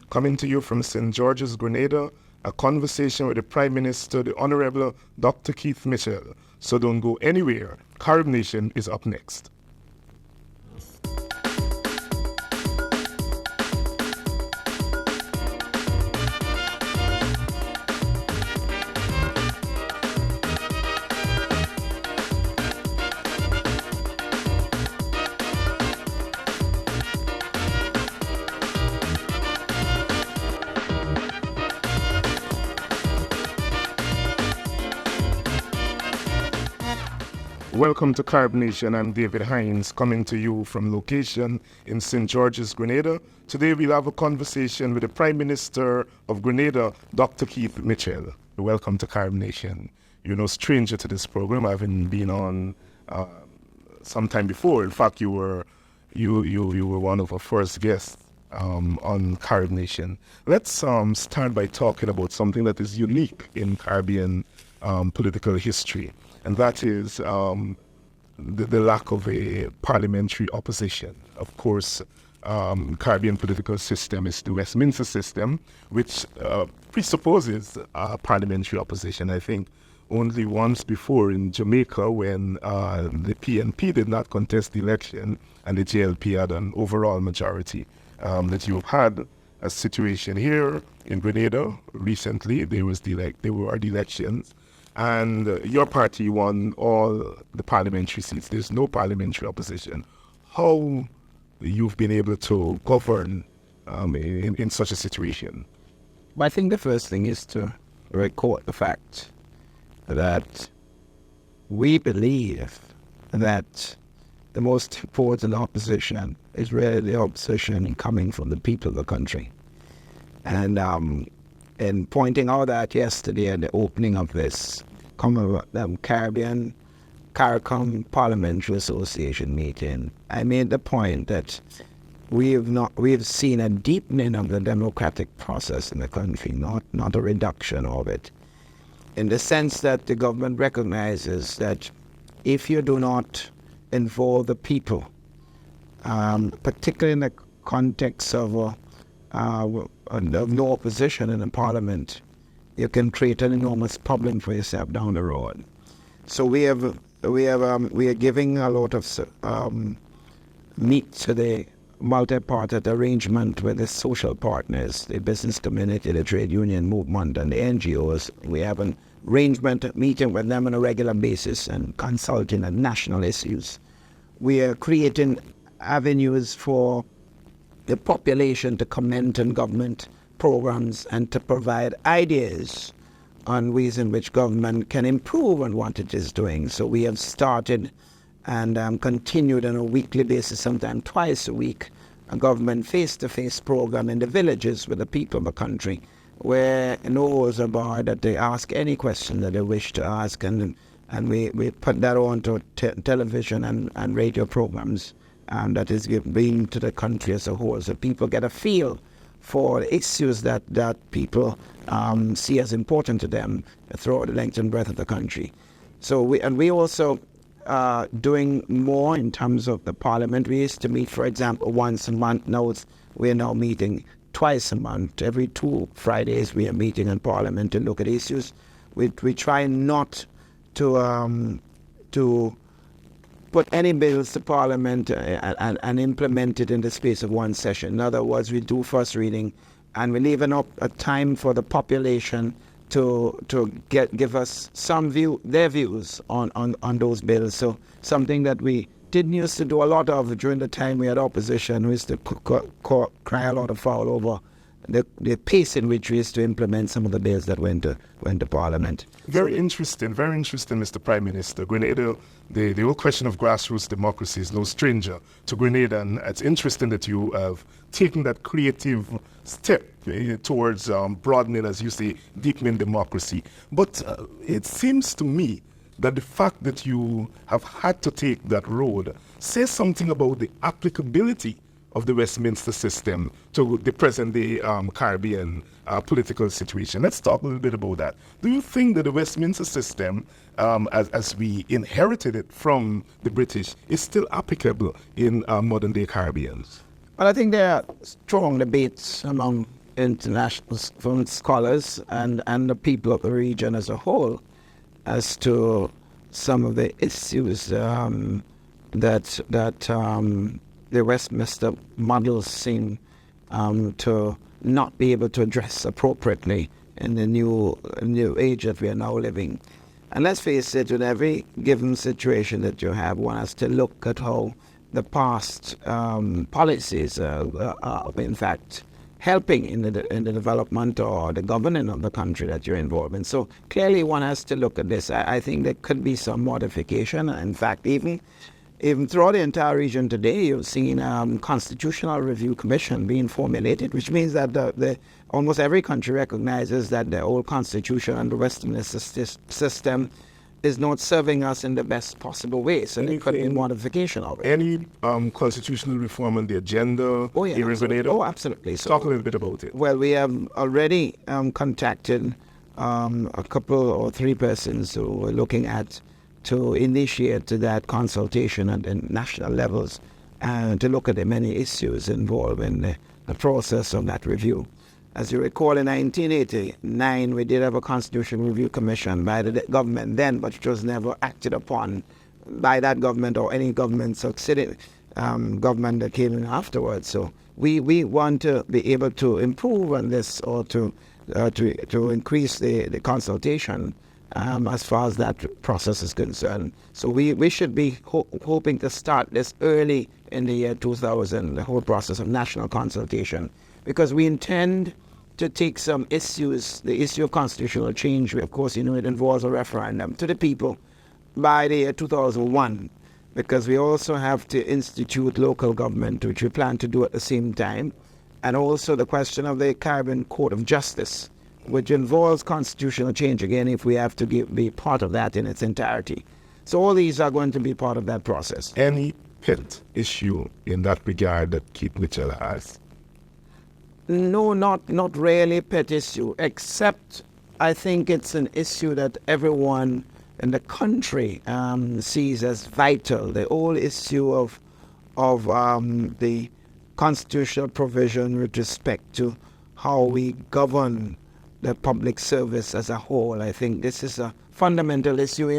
coming to you from St. George's, Grenada, a conversation with the Prime Minister, the Honorable Dr. Keith Mitchell. So don't go anywhere. Carib Nation is up next. Welcome to Carib Nation. I'm David Hines, coming to you from location in St. George's, Grenada. Today we'll have a conversation with the Prime Minister of Grenada, Dr. Keith Mitchell. Welcome to Carib Nation. You're no stranger to this program. I haven't been on sometime before. In fact, you were one of our first guests on Carib Nation. Let's start by talking about something that is unique in Caribbean political history. And that is the lack of a parliamentary opposition. Of course, Caribbean political system is the Westminster System, which presupposes parliamentary opposition. I think only once before in Jamaica when the PNP did not contest the election and the JLP had an overall majority. That you've had a situation here in Grenada recently. There were the elections. And your party won all the parliamentary seats. There's no parliamentary opposition. How you've been able to govern in such a situation? Well, I think the first thing is to record the fact that we believe that the most important opposition is really the opposition coming from the people of the country. And in pointing out that yesterday at the opening of this Caribbean CARICOM Parliamentary Association meeting, I made the point that we've seen a deepening of the democratic process in the country, not a reduction of it, in the sense that the government recognizes that if you do not involve the people, particularly in the context of no opposition in the parliament, you can create an enormous problem for yourself down the road. So we are giving a lot of meat to the multi-party arrangement with the social partners, the business community, the trade union movement, and the NGOs. We have an arrangement meeting with them on a regular basis and consulting on national issues. We are creating avenues for the population to comment on government programs and to provide ideas on ways in which government can improve on what it is doing. So we have started and continued on a weekly basis, sometimes twice a week, a government face-to-face program in the villages with the people of the country, where no holds are barred, that they ask any question that they wish to ask, and we put that on to television and radio programs that is being to the country as a whole, so people get a feel for issues that people see as important to them throughout the length and breadth of the country. So we also doing more in terms of the parliament. We used to meet, for example, once a month. Now we're now meeting twice a month. Every 2 Fridays we are meeting in parliament to look at issues. We try not to put any bills to Parliament and implement it in the space of one session. In other words, we do first reading and we leave enough a time for the population to give us their views on those bills. So something that we didn't used to do a lot of during the time we had opposition. We used to cry a lot of foul over the pace in which we used to implement some of the bills that went to Parliament. Very interesting, Mr. Prime Minister. Grenada, the whole question of grassroots democracy is no stranger to Grenada, and it's interesting that you have taken that creative step towards broadening, as you say, deepening democracy. But it seems to me that the fact that you have had to take that road says something about the applicability of the Westminster System to the present-day Caribbean political situation. Let's talk a little bit about that. Do you think that the Westminster System, as we inherited it from the British, is still applicable in modern-day Caribbeans? Well, I think there are strong debates among international from scholars and the people of the region as a whole as to some of the issues that the Westminster models seem to not be able to address appropriately in the new age that we are now living. And let's face it, in every given situation that you have, one has to look at how the past policies are in fact helping in the development or the governing of the country that you're involved in. So clearly one has to look at this. I think there could be some modification. In fact, even throughout the entire region today, you've seen constitutional review commission being formulated, which means that almost every country recognizes that the old constitution and the Westminster system is not serving us in the best possible way. So there could be modification of it. Any constitutional reform on the agenda here in Grenada? Oh, absolutely. So, talk a little bit about it. Well, we have already contacted a couple or three persons who are looking to initiate that consultation at the national levels and to look at the many issues involved in the process of that review. As you recall, in 1989, we did have a Constitutional Review Commission by the government then, but it was never acted upon by that government or any government succeeding government that came in afterwards. So we want to be able to improve on this or to increase the consultation as far as that process is concerned. So we should be hoping to start this early in the year 2000, the whole process of national consultation, because we intend to take some issues, the issue of constitutional change, of course, it involves a referendum to the people by the year 2001, because we also have to institute local government, which we plan to do at the same time, and also the question of the Caribbean Court of Justice, which involves constitutional change, again, if we have to be part of that in its entirety. So all these are going to be part of that process. Any pet issue in that regard that Keith Mitchell has? No, not really pet issue, except I think it's an issue that everyone in the country sees as vital. The whole issue of the constitutional provision with respect to how we govern the public service as a whole. I think this is a fundamental issue.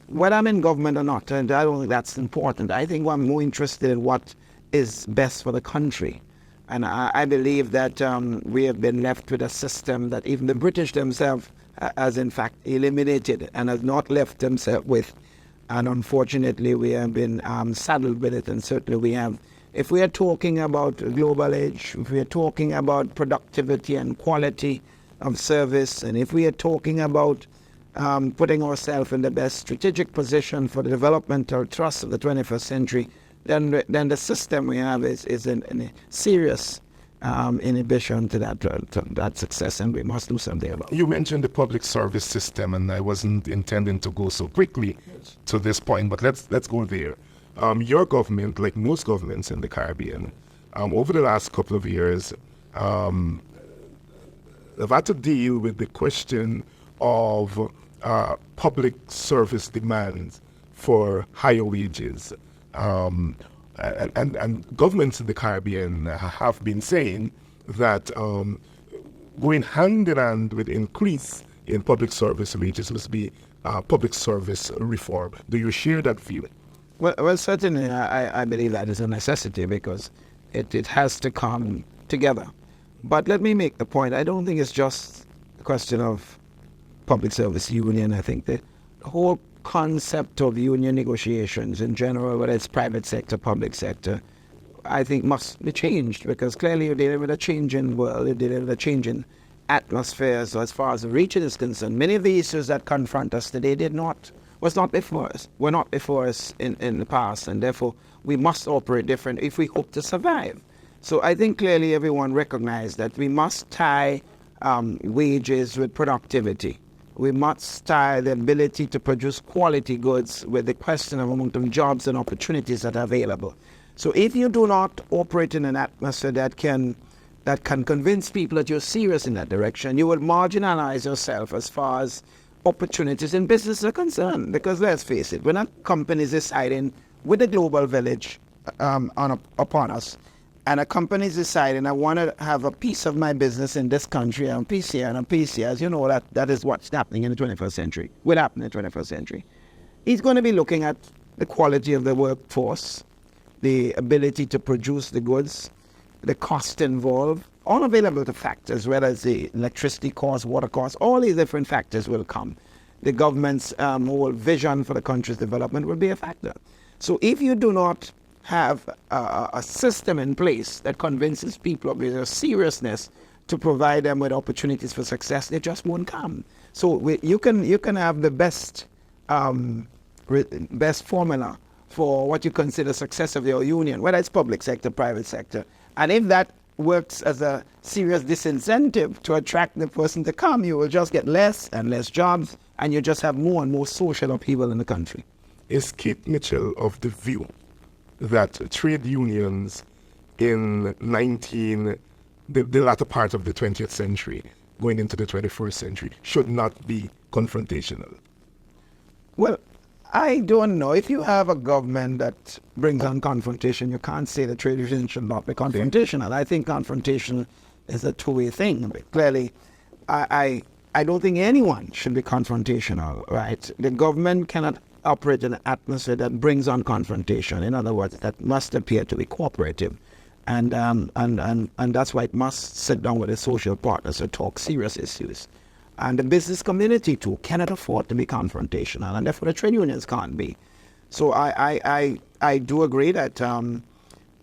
Whether I'm in government or not, and I don't think that's important. I think I'm more interested in what is best for the country. And I believe that we have been left with a system that even the British themselves has in fact eliminated and has not left themselves with. And unfortunately, we have been saddled with it. And certainly we have, if we are talking about global age, if we are talking about productivity and quality of service, and if we are talking about putting ourselves in the best strategic position for the developmental trust of the 21st century, then the system we have is in a serious inhibition to that success, and we must do something about it. You mentioned the public service system, and I wasn't intending to go so quickly to this point, but let's go there. Your government, like most governments in the Caribbean, over the last couple of years, have had to deal with the question of public service demands for higher wages. And governments in the Caribbean have been saying that going hand in hand with increase in public service wages must be public service reform. Do you share that feeling? Well, certainly I believe that is a necessity because it has to come together. But let me make the point, I don't think it's just a question of public service union. I think the whole concept of union negotiations in general, whether it's private sector, public sector, I think must be changed, because clearly you're dealing with a changing world, you're dealing with a changing atmosphere. So as far as the region is concerned, many of the issues that confront us today were not before us in the past, and therefore we must operate different if we hope to survive. So I think clearly everyone recognizes that we must tie wages with productivity. We must tie the ability to produce quality goods with the question of amount of jobs and opportunities that are available. So if you do not operate in an atmosphere that can convince people that you're serious in that direction, you will marginalize yourself as far as opportunities in business are concerned. Because let's face it, when a company is deciding with the global village upon us, and a company is deciding, I want to have a piece of my business in this country, and a piece here, and a piece here, as you know, that is what's happening in the 21st century, will happen in the 21st century. He's going to be looking at the quality of the workforce, the ability to produce the goods, the cost involved, all available to factors, whether it's the electricity cost, water cost, all these different factors will come. The government's whole vision for the country's development will be a factor. So if you do not have a system in place that convinces people of their seriousness to provide them with opportunities for success, they just won't come. So you can have the best formula for what you consider success of your union, whether it's public sector, private sector. And if that works as a serious disincentive to attract the person to come, you will just get less and less jobs, and you just have more and more social upheaval in the country. Is Keith Mitchell of the view that trade unions in the latter part of the 20th century, going into the 21st century, should not be confrontational? Well, I don't know. If you have a government that brings on confrontation, you can't say the trade unions should not be confrontational. I think confrontation is a two-way thing. But clearly, I don't think anyone should be confrontational, right? The government cannot operate in an atmosphere that brings on confrontation. In other words, that must appear to be cooperative. And that's why it must sit down with the social partners to talk serious issues. And the business community, too, cannot afford to be confrontational, and therefore the trade unions can't be. So I do agree that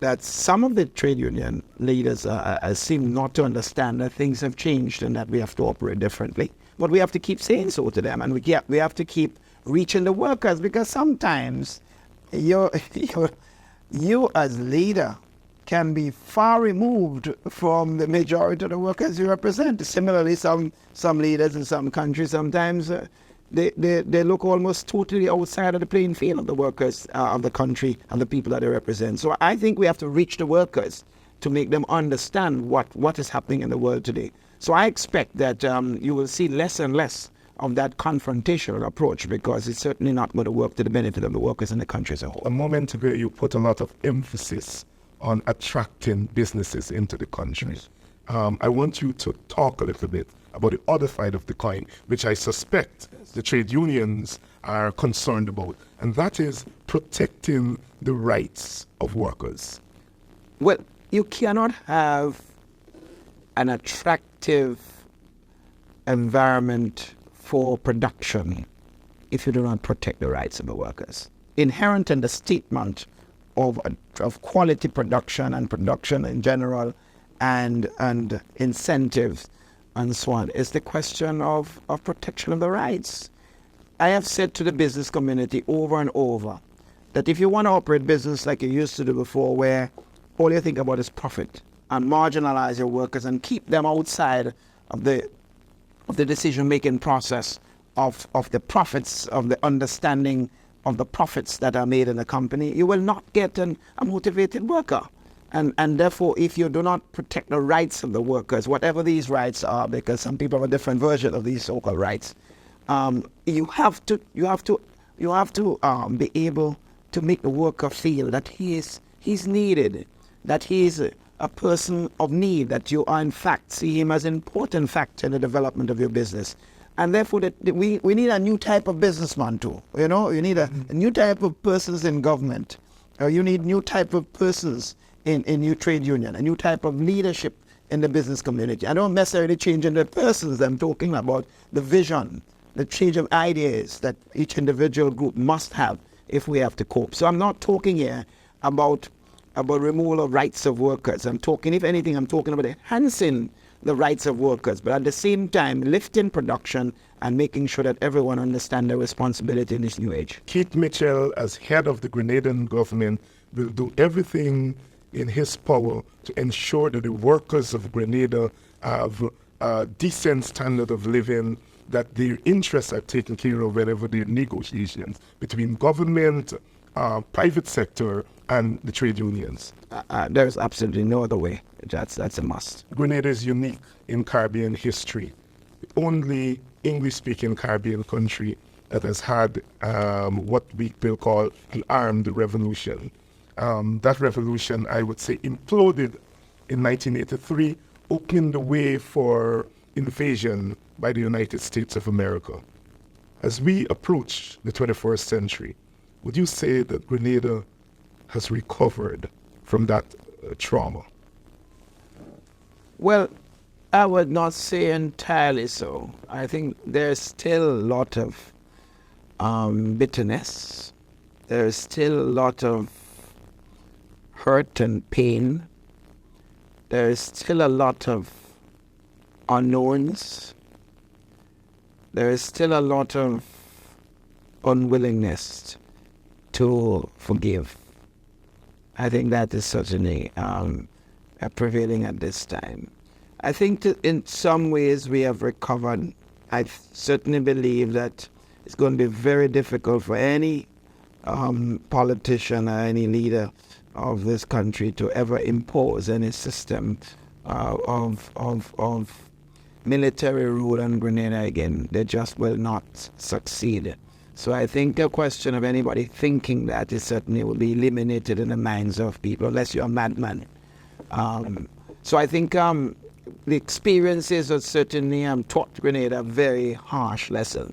that some of the trade union leaders seem not to understand that things have changed and that we have to operate differently. But we have to keep saying so to them, and we have to keep reaching the workers, because sometimes you as leader can be far removed from the majority of the workers you represent. Similarly, some leaders in some countries, sometimes they look almost totally outside of the playing field of the workers of the country and the people that they represent. So I think we have to reach the workers to make them understand what is happening in the world today. So I expect that you will see less and less of that confrontational approach, because it's certainly not going to work to the benefit of the workers in the country as a whole. A moment ago, you put a lot of emphasis on attracting businesses into the country. I want you to talk a little bit about the other side of the coin, which I suspect the trade unions are concerned about, and that is protecting the rights of workers. Well, you cannot have an attractive environment for production if you do not protect the rights of the workers. Inherent in the statement of quality production and production in general and incentives and so on is the question of protection of the rights. I have said to the business community over and over that if you want to operate business like you used to do before, where all you think about is profit, and marginalize your workers and keep them outside of the decision-making process of the profits, of the understanding of the profits that are made in the company, you will not get a motivated worker. And therefore, if you do not protect the rights of the workers, whatever these rights are, because some people have a different version of these so-called rights, you have to be able to make the worker feel that he's needed, that he's a person of need, that you are in fact see him as an important factor in the development of your business. And therefore, we need a new type of businessman too. You know, you need a new type of persons in government. You need new type of persons in new trade union, a new type of leadership in the business community. I don't necessarily change in the persons. I'm talking about the vision, the change of ideas that each individual group must have if we have to cope. So I'm not talking here about removal of rights of workers. I'm talking, if anything, I'm talking about enhancing the rights of workers, but at the same time lifting production and making sure that everyone understands their responsibility in this new age. Keith Mitchell, as head of the Grenadian government, will do everything in his power to ensure that the workers of Grenada have a decent standard of living, that their interests are taken care of whenever there are negotiations between government, private sector, and the trade unions. There's absolutely no other way. That's a must. Grenada is unique in Caribbean history. The only English-speaking Caribbean country that has had what we will call an armed revolution. That revolution, I would say, imploded in 1983, opening the way for invasion by the United States of America. As we approach the 21st century, would you say that Grenada has recovered from that trauma? Well, I would not say entirely so. I think there's still a lot of bitterness. There's still a lot of hurt and pain. There's still a lot of unknowns. There is still a lot of unwillingness to forgive. I think that is certainly prevailing at this time. I think that in some ways we have recovered. I certainly believe that it's going to be very difficult for any politician or any leader of this country to ever impose any system of military rule on Grenada again. They just will not succeed. So I think the question of anybody thinking that is certainly will be eliminated in the minds of people, unless you're a madman. So I think the experiences have certainly taught Grenada a very harsh lesson.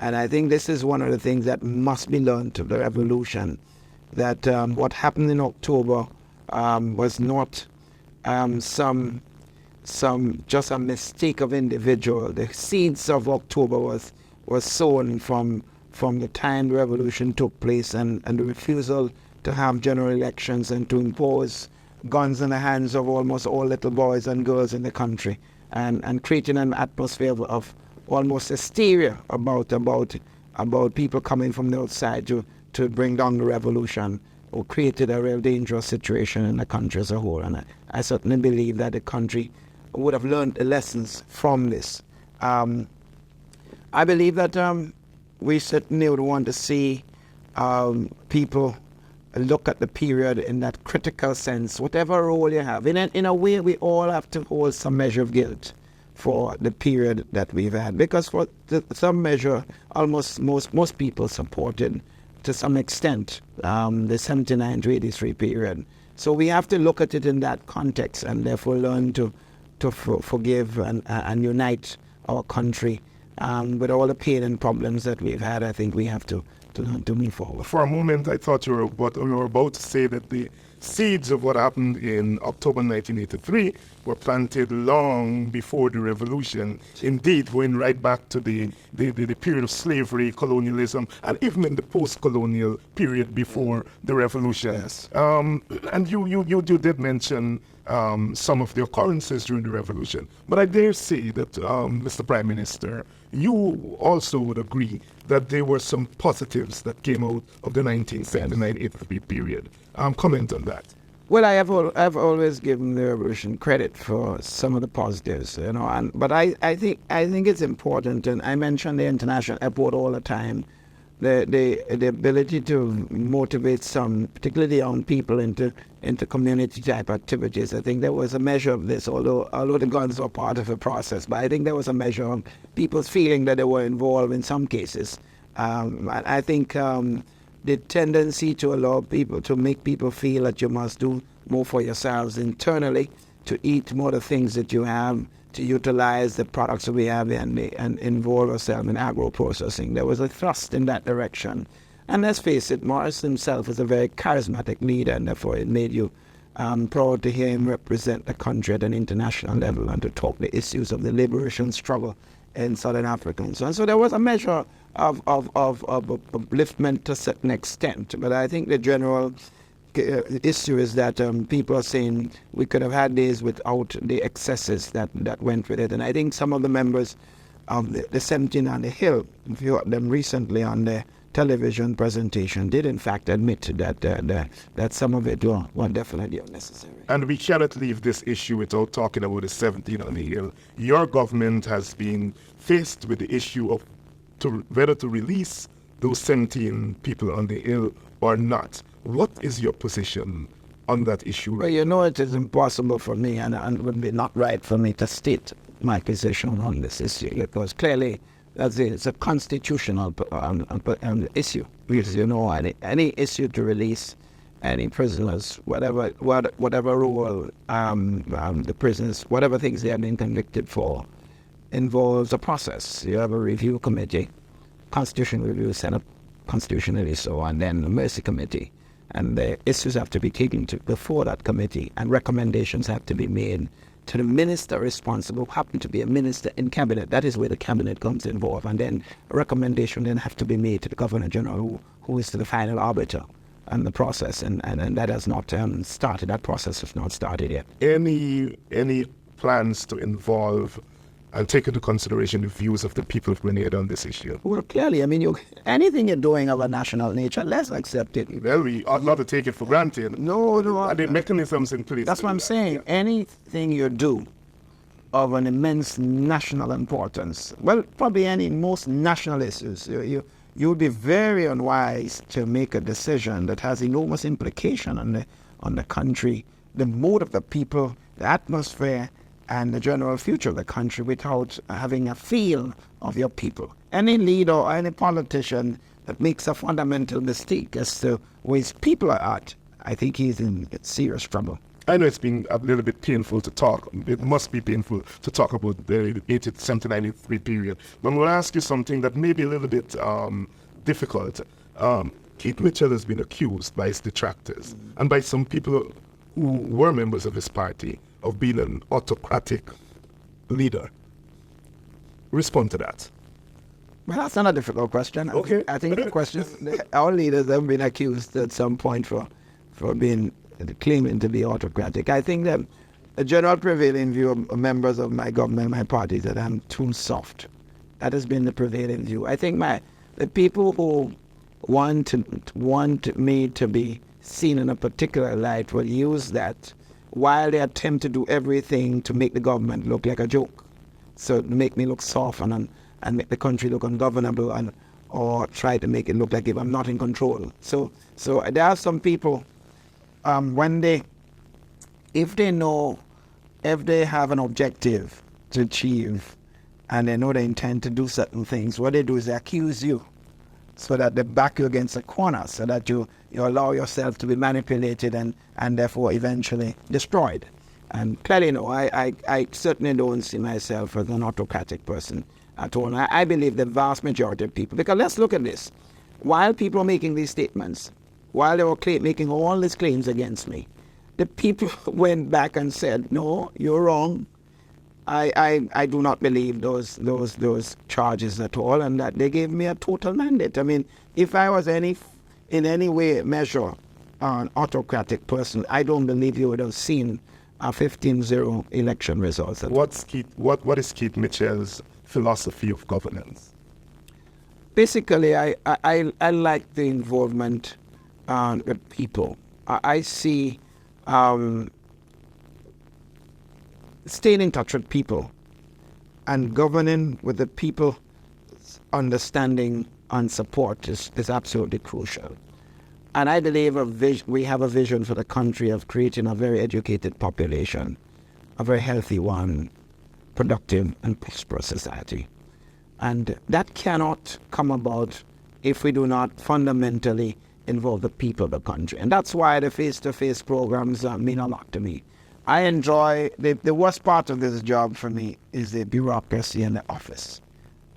And I think this is one of the things that must be learned of the revolution, that what happened in October was not just a mistake of individual. The seeds of October was sown from the time the revolution took place, and the refusal to have general elections and to impose guns in the hands of almost all little boys and girls in the country, and creating an atmosphere of almost hysteria about people coming from the outside to bring down the revolution, or created a real dangerous situation in the country as a whole. And I certainly believe that the country would have learned the lessons from this. I believe that we certainly would want to see people look at the period in that critical sense, whatever role you have. In a way, we all have to hold some measure of guilt for the period that we've had, because for some measure, almost most people supported to some extent the 79 to 83 period. So we have to look at it in that context, and therefore learn to forgive and unite our country. With all the pain and problems that we've had, I think we have to learn to move forward. For a moment, I thought you were about to say that the seeds of what happened in October 1983 were planted long before the revolution, indeed going right back to the period of slavery, colonialism, and even in the post-colonial period before the revolution. Yes. And you did mention some of the occurrences during the revolution. But I dare say that, Mr. Prime Minister, you also would agree that there were some positives that came out of the 1979-83 period. Comment on that. Well, I've always given the revolution credit for some of the positives, but I think it's important, and I mention the international airport all the time. The ability to motivate some, particularly young people, into community type activities. I think there was a measure of this, although the guns were part of the process. But I think there was a measure of people's feeling that they were involved in some cases. And I think the tendency to allow people, to make people feel that you must do more for yourselves internally, to eat more of the things that you have, to utilize the products that we have and involve ourselves in agro-processing. There was a thrust in that direction. And let's face it, Morris himself is a very charismatic leader, and therefore it made you proud to hear him represent the country at an international level and to talk the issues of the liberation struggle in Southern Africa. And so there was a measure of upliftment to a certain extent. But I think the general issue is that people are saying we could have had days without the excesses that went with it. And I think some of the members of the 17 on the Hill, if you heard them recently on their television presentation, did in fact admit that some of it were definitely unnecessary. And we cannot leave this issue without talking about the 17 on the Hill. Your government has been faced with the issue of whether to release those 17 people on the Hill or not. What is your position on that issue? Well, it is impossible for me, and it would be not right for me to state my position on this issue, because clearly it's a constitutional issue. Because any issue to release any prisoners, whatever role the prisoners, whatever things they have been convicted for, involves a process. You have a review committee, constitutional review, Senate constitutionally so, and then a mercy committee. And the issues have to be taken to before that committee, and recommendations have to be made to the minister responsible, who happen to be a minister in cabinet. That is where the cabinet comes involved. And then a recommendation then have to be made to the Governor General, who is the final arbiter and the process. And that has not started. That process has not started yet. Any plans to involve and take into consideration the views of the people of Grenada on this issue? Well, clearly, I mean, anything you're doing of a national nature, let's accept it. Well, we ought not to take it for granted. No. Are there mechanisms in place? That's what I'm saying. Yeah. Anything you do of an immense national importance, well, probably most national issues, you would be very unwise to make a decision that has enormous implication on the country, the mood of the people, the atmosphere, and the general future of the country without having a feel of your people. Any leader or any politician that makes a fundamental mistake as to where his people are at, I think he's in serious trouble. I know it's been a little bit painful to talk. It must be painful to talk about the 1893 period. But I'm going to ask you something that may be a little bit difficult. Keith Mitchell has been accused by his detractors and by some people who were members of his party of being an autocratic leader. Respond to that. Well, that's not a difficult question. Okay. I think the question, our leaders have been accused at some point for claiming to be autocratic. I think that the general prevailing view of members of my government, my party, is that I'm too soft. That has been the prevailing view. I think the people who want me to be seen in a particular light will use that while they attempt to do everything to make the government look like a joke. So to make me look soft and make the country look ungovernable, or try to make it look like if I'm not in control. So there are some people, if they have an objective to achieve and they know they intend to do certain things, what they do is they accuse you so that they back you against a corner, so that you allow yourself to be manipulated and therefore eventually destroyed. And clearly, no, I certainly don't see myself as an autocratic person at all. I believe the vast majority of people, because let's look at this. While people are making these statements, while they were making all these claims against me, the people went back and said, no, you're wrong. I do not believe those charges at all, and that they gave me a total mandate. I mean, if I was in any way measure an autocratic person, I don't believe you would have seen a 15-0 election results. What is Keith Mitchell's philosophy of governance? Basically, I like the involvement with people. I see staying in touch with people and governing with the people, understanding and support is absolutely crucial. And I believe we have a vision for the country of creating a very educated population, a very healthy one, productive and prosperous society. And that cannot come about if we do not fundamentally involve the people of the country. And that's why the face-to-face programs mean a lot to me. I enjoy, the worst part of this job for me is the bureaucracy in the office,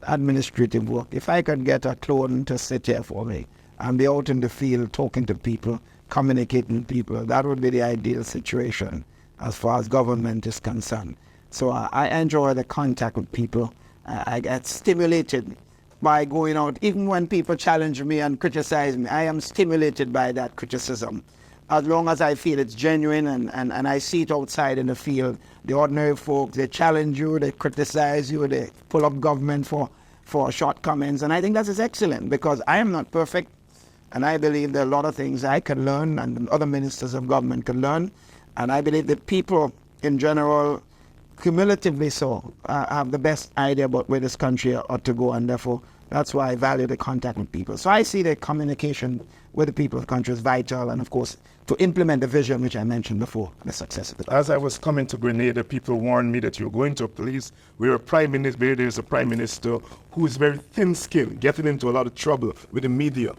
administrative work. If I could get a clone to sit here for me and be out in the field talking to people, communicating with people, that would be the ideal situation as far as government is concerned. So I enjoy the contact with people. I get stimulated by going out. Even when people challenge me and criticize me, I am stimulated by that criticism. As long as I feel it's genuine and I see it outside in the field, the ordinary folks, they challenge you, they criticize you, they pull up government for shortcomings. And I think that is excellent, because I am not perfect. And I believe there are a lot of things I can learn and other ministers of government can learn. And I believe that people in general, cumulatively so, have the best idea about where this country ought to go. And therefore, that's why I value the contact with people. So I see the communication with the people of the country is vital. And of course, to implement the vision, which I mentioned before, the success of it. As I was coming to Grenada, people warned me that you're going to a place where there's a prime minister who is very thin-skinned, getting into a lot of trouble with the media.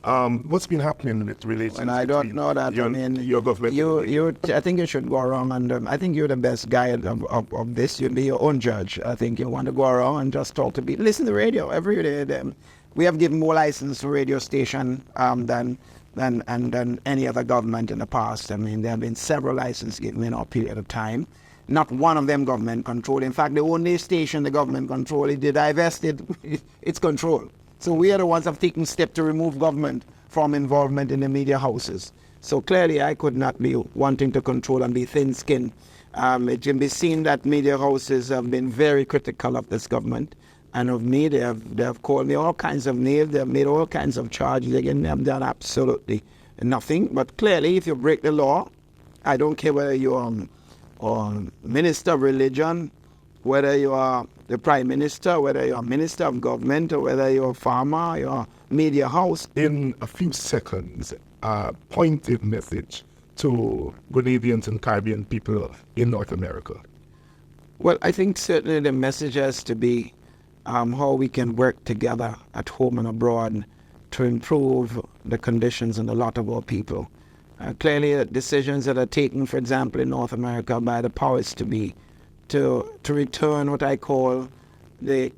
What's been happening with relations? And I don't know that. Your government. I think you should go around and I think you're the best guide of this. You'd be your own judge. I think you want to go around and just talk to people. Listen to the radio every day. We have given more license to radio station than any other government in the past. I mean, there have been several licenses given in our period of time. Not one of them government controlled. In fact, the only station the government controlled, it divested its control. So we are the ones that have taken steps to remove government from involvement in the media houses. So clearly I could not be wanting to control and be thin-skinned. It can be seen that media houses have been very critical of this government and of me. They have called me all kinds of names. They have made all kinds of charges. They have done absolutely nothing. But clearly, if you break the law, I don't care whether you're or minister of religion, whether you are the prime minister, whether you're a minister of government, or whether you're a farmer, you're a media house. In a few seconds, a pointed message to Grenadians and Caribbean people in North America. Well, I think certainly the message has to be how we can work together at home and abroad to improve the conditions and the lot of our people. Clearly, decisions that are taken, for example, in North America by the powers to be, to return what I call the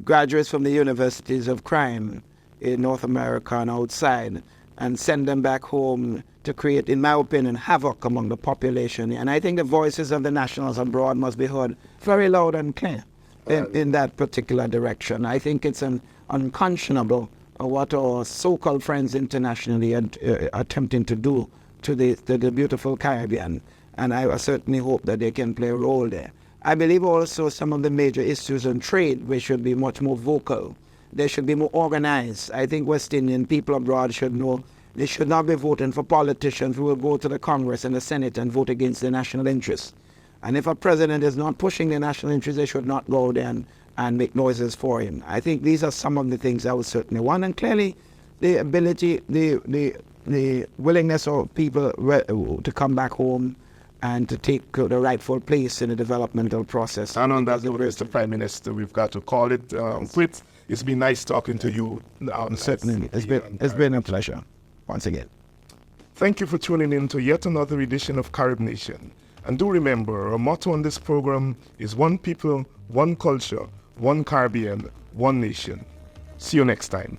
graduates from the universities of crime in North America and outside, and send them back home to create, in my opinion, havoc among the population. And I think the voices of the nationals abroad must be heard very loud and clear in that particular direction. I think it's unconscionable what our so-called friends internationally are attempting to do to the beautiful Caribbean. And I certainly hope that they can play a role there. I believe also some of the major issues on trade, we should be much more vocal. They should be more organized. I think West Indian people abroad should know they should not be voting for politicians who will go to the Congress and the Senate and vote against the national interests. And if a president is not pushing the national interests, they should not go there and make noises for him. I think these are some of the things I would certainly want. And clearly, the ability, the willingness of people to come back home and to take the rightful place in the developmental process. And on that note, Mr. Prime Minister, we've got to call it quits. It's been nice talking to you. Certainly. It's been a pleasure, once again. Thank you for tuning in to yet another edition of Carib Nation. And do remember, our motto on this program is one people, one culture, one Caribbean, one nation. See you next time.